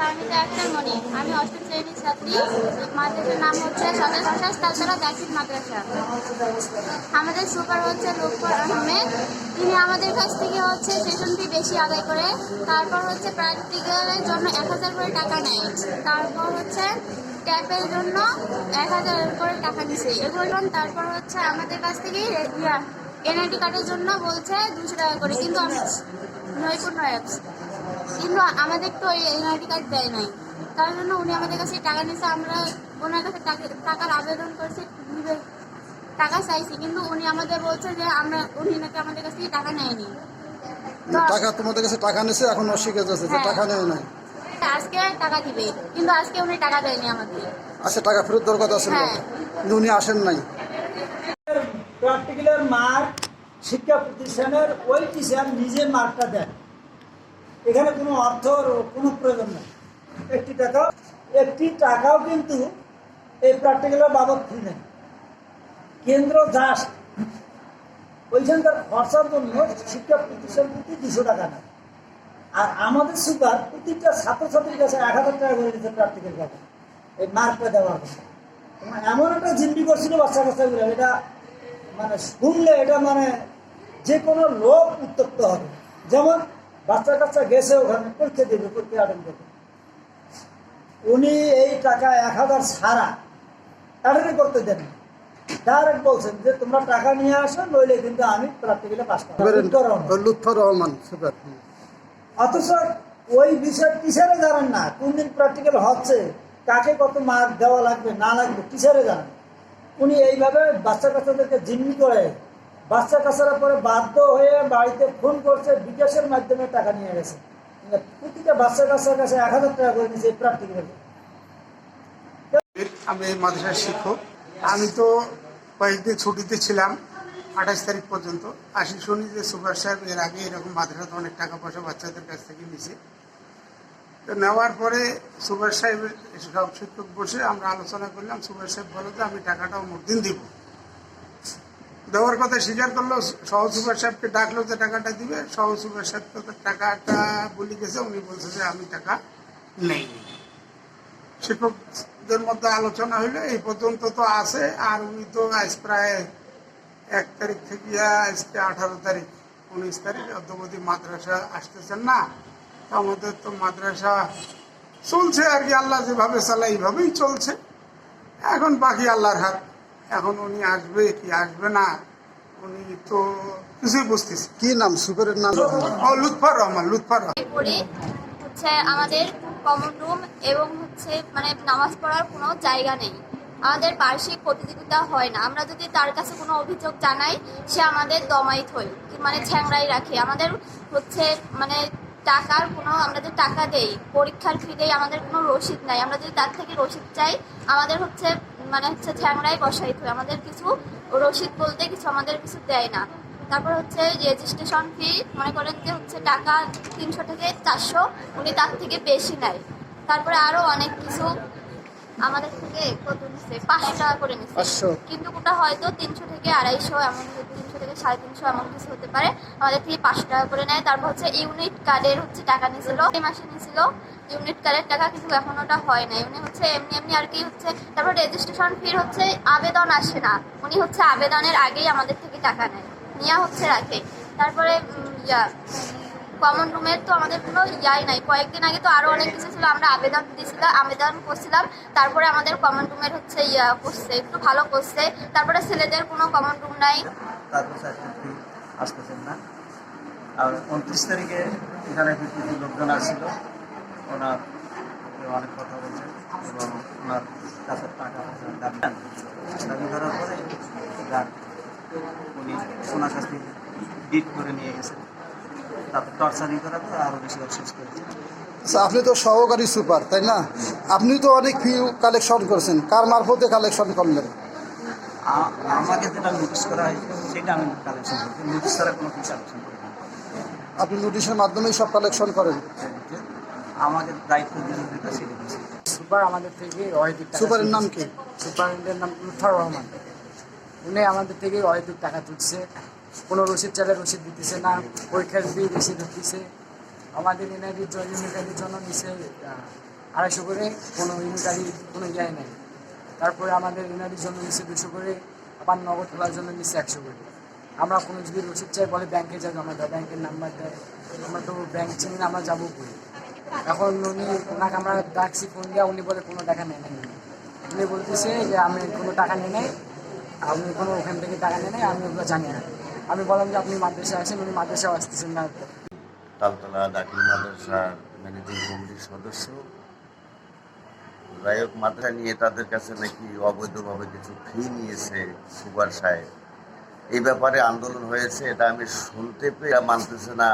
ফার্মিতা আক্তার মনি। আমি অষ্টম শ্রেণীর ছাত্রী। মাদ্রাসার নাম হচ্ছে সদর শাসক তালতলা দাখিল মাদ্রাসা। আমাদের সুপার হচ্ছে লুৎফর আহমেদ। তিনি আমাদের কাছ থেকে হচ্ছে সেশন ফি বেশি আদায় করে, তারপর হচ্ছে প্র্যাকটিক্যালের জন্য 1000 করে টাকা নেয়, তারপর হচ্ছে ট্যাপের জন্য 1000 করে টাকা নিছে এগুলো। তারপর হচ্ছে আমাদের কাছ থেকে এনআইডি কার্ডের জন্য বলছে 200 টাকা করে, কিন্তু নৈপুণ্য অ্যাপস, কিন্তু আমাদের তো ওই এনআইডি কার্ড দেয় নাই, তার জন্য উনি আমাদের কাছে টাকা নিচ্ছে। আমরা ওনার কাছে টাকার আবেদন করছি, টাকা চাইছি, কিন্তু উনি আমাদের বলছে যে উনি নাকি আমাদের কাছ থেকে টাকা নেয়নি। টাকা তোমাদের কাছে টাকা নিছে, এখন অস্বীকার করছে যে টাকা নেয় নাই। আজকে টাকা দিবে, কিন্তু আজকে উনি টাকা দেয়নি আমাদের। আচ্ছা, টাকা ফেরত দেওয়ার কথা ছিল, কিন্তু উনি আসেন নাই। প্র্যাকটিক্যালের মার্ক শিক্ষা প্রতিষ্ঠানের ওই টিচার নিজে মার্কটা দেন, এখানে কোনো অর্থর কোনো প্রয়োজন নেই। একটি টাকাও কিন্তু এই প্র্যাকটিক্যালের বাবদ ফি নেই। কেন্দ্র জাস্ট ওইখানকার খরচার জন্য শিক্ষা প্রতিষ্ঠান প্রতি 200 টাকা নেয়, আর আমাদের সুপার প্রতিটা ছাত্রছাত্রীর কাছে 1000 টাকা করে দিচ্ছে প্র্যাকটিক্যাল টাকা এই মার্কটা দেওয়ার কথা। এমন একটা জিম্মি করছিল বাচ্চা কাচ্চাগুলো, এটা মানে শুনলে এটা মানে যে কোনো লোক উত্তপ্ত হবে। যেমন বাচ্চা কাচ্চা গেছে ওখানে পরীক্ষা দেবে, পরীক্ষা অ্যাটেন্ড করবে, উনি এই টাকা 1000 ছাড়া অ্যাটেন্ড করতে দেন, ডাইরেক্ট বলছেন যে তোমরা টাকা নিয়ে আসো, নইলে কিন্তু আমি প্র্যাকটিক্যালে পাস করব। লুৎফর রহমান সুপার। অথচ ওই বিষয় টিচারে জানেন না কোন দিন প্র্যাকটিক্যাল হচ্ছে, কাকে কত মার্ক দেওয়া লাগবে না লাগবে টিচারে জানেন। উনি এইভাবে বাচ্চা কাচ্চাদেরকে জিম্মি করে, বাচ্চা কাচ্চারা পরে বাধ্য হয়ে বাড়িতে ফোন করছে, বিকাশের মাধ্যমে টাকা নিয়ে গেছে। প্রতিটা বাচ্চা কাচ্চার কাছে 1000 টাকা করে নিয়েছে প্র্যাকটিক্যালে। আমি মাদ্রাসার শিক্ষক। আমি তো কয়েকদিন ছুটিতে ছিলাম 28 তারিখ পর্যন্ত। শুনি যে সুপার সাহেব এর আগে এরকম মাদ্রাসাতে অনেক টাকা পয়সা বাচ্চাদের কাছ থেকে নিছে। তো নেওয়ার পরে সুপার সাহেবের সব শিক্ষক বসে আমরা আলোচনা করলাম। সুপার সাহেব বলে যে আমি টাকাটা অমুক দিন দিব, দেওয়ার কথা স্বীকার করলো। সহ সুপার সাহেবকে ডাকলো যে টাকাটা দিবে, সহ সুপার সাহেব তো টাকাটা বলে গেছে, উনি বলছে যে আমি টাকা নেইনি। শিক্ষকদের মধ্যে আলোচনা হইলো এই পর্যন্ত তো আছে, আর উনি তো আজ প্রায় 1 তারিখ থেকে আজকে 18 তারিখ 19 তারিখ অদ্যবধি মাদ্রাসা আসতেছেন না। আমাদের তো মাদ্রাসা চলছে আর কি, আল্লাহ যেভাবে চালায় এইভাবেই চলছে। এখন বাকি আল্লাহর হাত। এখন উনি আসবে কি আসবে না উনি তো কিছুই বুঝতেছি। কি নাম সুপারের নাম? লুৎফর রহমান। লুৎফর রহমান হচ্ছে আমাদের কমন রুম এবং হচ্ছে মানে নামাজ পড়ার কোনো জায়গা নেই। আমাদের বার্ষিক প্রতিযোগিতা হয় না। আমরা যদি তার কাছে কোনো অভিযোগ জানাই, সে আমাদের দমাই থই, মানে ছ্যাংরাই রাখে। আমাদের হচ্ছে মানে টাকার কোনো, আমরা যে টাকা দেই পরীক্ষার ফি দেই, আমাদের কোনো রসিদ নাই। আমরা যদি তার থেকে রসিদ চাই, আমাদের হচ্ছে মানে হচ্ছে ছ্যাংরাই বসাই থই। আমাদের কিছু রসিদ বলতে কিছু আমাদের কিছু দেয় না। তারপর হচ্ছে রেজিস্ট্রেশন ফি মনে করেন যে হচ্ছে টাকা 300 থেকে 400, উনি তার থেকে বেশি নেয়। তারপরে আরও অনেক কিছু আমাদের থেকে কত নিচ্ছে, 500 টাকা করে নিচ্ছে, কিন্তু ওটা হয়তো 300 থেকে 250, এমন 300 থেকে 350 এমন কিছু হতে পারে। আমাদের থেকে 500 টাকা করে নেয়। তারপর হচ্ছে ইউনিট কার্ডের হচ্ছে টাকা নিয়েছিল, এই মাসে নিয়েছিল ইউনিট কার্ডের টাকা, কিন্তু এখন ওটা হয় নাই। উনি হচ্ছে এমনি এমনি আর কি হচ্ছে। তারপর রেজিস্ট্রেশন ফির হচ্ছে আবেদন আসে না, উনি হচ্ছে আবেদনের আগেই আমাদের থেকে টাকা নেয়, নিয়ে হচ্ছে রাখে। তারপরে কমন রুমের তো আমাদের কোনো ইয়াই নাই। কয়েকদিন আগে তো আরও অনেক কিছু ছিল, আমরা আবেদন করছিলাম। তারপরে আমাদের কমন রুমের হচ্ছে করছে, একটু ভালো করছে। তারপরে ছেলেদের কোনো কমন রুম নাই। তারপর আসতেছেন না। আর 29 তারিখে এখানে কিছু লোকজন আসছিল, ওনার অনেক কথা বলছে এবং ওনার কাছে টাকা দাবি করার পরে উনি ওনার কাছ থেকে ডিট করে নিয়ে গেছেন। তারপর টর্চারিং করার পর আরও বেশি অসুস্থ হয়েছে। আচ্ছা, আপনি তো সহকারী সুপার, তাই না? আপনি তো অনেক ফি কালেকশন করেছেন, কার মারফতে কালেকশন করলেন? আমাকে যেটা নোটিশ করা হয় সেটা আমি কালেকশন করি, নোটিশ ছাড়া কোনো ফি কালেকশন করি না। আপনি নোটিশের মাধ্যমেই সব কালেকশন করেন? আমাদের দায়িত্ব দিতে সেটা দিচ্ছি। সুপার আমাদের থেকে অহেতুক টাকা। সুপারের নাম কি? সুপারের নাম লুৎফর রহমান। উনি আমাদের থেকে অহেতুক টাকা তুলছে, কোনো রসিদ চালে রসিদ দিতেছে না, পরীক্ষার ফি বেশি ধরতেছে। আমাদের এনআইডির জন্য নিচে 250 করে, কোনো ইউনিটারি কোনো ইয়ে নেই। তারপরে আমাদের ইউনিটারির জন্য নিচ্ছে 200 করে, আবার নগদ তোলার জন্য নিচ্ছে 100 করে। আমরা কোনো যদি রসিদ চাই বলে ব্যাংকে যা জমা দেয়, ব্যাংকের নাম্বার দেয়, আমরা তো ব্যাংক চিনি না, আমরা যাবো করি। এখন ওনাকে আমরা ডাকছি ফোন দেওয়া, উনি বলে কোনো টাকা নেয় নাই। উনি বলতেছে যে আমি কোনো টাকা নিয়ে নেই, আপনি কোনো ওখান থেকে টাকা নিয়ে নেই, আমি ওগুলো জানি না। আমি বললাম যে আপনি মাদ্রাসায় আসেন, উনি মাদ্রাসাও আসতেছেন না। তালতলা দাখিল মাদ্রাসার ম্যানেজিং কমিটির সদস্য। যাই হোক, মাদ্রাসা নিয়ে তাদের কাছে নাকি অবৈধভাবে কিছু ফি নিয়েছে সুপার সাহেব। এই ব্যাপারে আন্দোলন হয়েছে, এটা আমি শুনতে পেয়ে মানতেছে না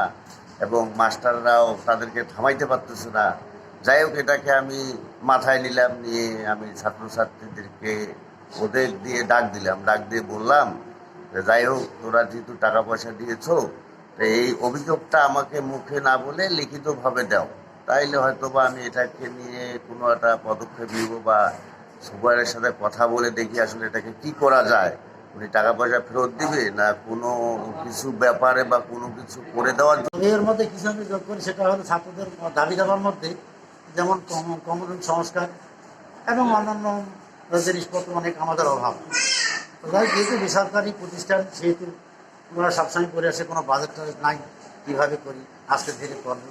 এবং মাস্টাররাও তাদেরকে থামাইতে পারতেছে না। যাই হোক, এটাকে আমি মাথায় নিলাম, নিয়ে আমি ছাত্রছাত্রীদেরকে ওদের দিয়ে ডাক দিয়ে বললাম যে যাই হোক, তোরা যেহেতু টাকা পয়সা দিয়েছ, তো এই অভিযোগটা আমাকে মুখে না বলে লিখিতভাবে দাও, তাইলে হয়তো বা আমি এটাকে নিয়ে কোনো একটা পদক্ষেপ নিব বা সুপারের সাথে কথা বলে দেখি আসলে এটাকে কি করা যায়। উনি টাকা পয়সা ফেরত দিবে না কোনো কিছু ব্যাপারে বা কোনো কিছু করে দেওয়ার জন্য। এর মধ্যে কিছু আমি যোগ করি, সেটা হলো ছাত্রদের দাবি দাবার মধ্যে যেমন কমন সংস্কার এবং অন্যান্য জিনিসপত্র অনেক আমাদের অভাব। তাই যেহেতু বেসরকারি প্রতিষ্ঠান, সেহেতু ওরা সবসময় করে আসে কোনো বাজেট টাজেট নাই, কীভাবে করি, আস্তে ধীরে করবো,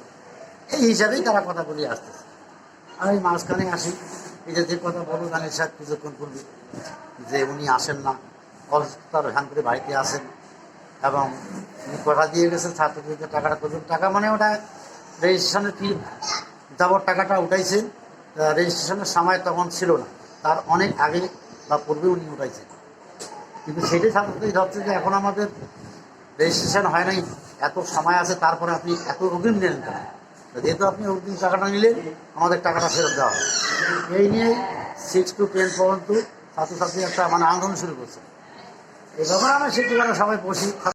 এই হিসাবেই তারা কথা বলে আসতেছে। আমি মাঝখানে আসি, এই যে কথা বলো গানের সাথে কিছুক্ষণ করবি যে উনি আসেন না, তার ওখান করে বাড়িতে আসেন এবং উনি কথা দিয়ে গেছেন ছাত্রদেরকে টাকাটা করবেন। টাকা মানে ওটা রেজিস্ট্রেশনের ফি যাবর টাকাটা উঠাইছেন, রেজিস্ট্রেশনের সময় তখন ছিল না, তার অনেক আগে বা পূর্বে উনি উঠাইছেন। কিন্তু সেটাই ছাত্রদের ভাবছে যে এখন আমাদের রেজিস্ট্রেশন হয় নাই, এত সময় আছে, তারপরে আপনি এত অগ্রিম নিলেন কেন? যেহেতু আপনি অগ্রিম টাকাটা নিলেন, আমাদের টাকাটা ফেরত দেওয়া হয়। এই নিয়ে 6 to 10 পর্যন্ত ছাত্রছাত্রী একটা আন্দোলন শুরু করছে। এই ব্যাপারে আমরা শিক্ষকরা সবাই বসি।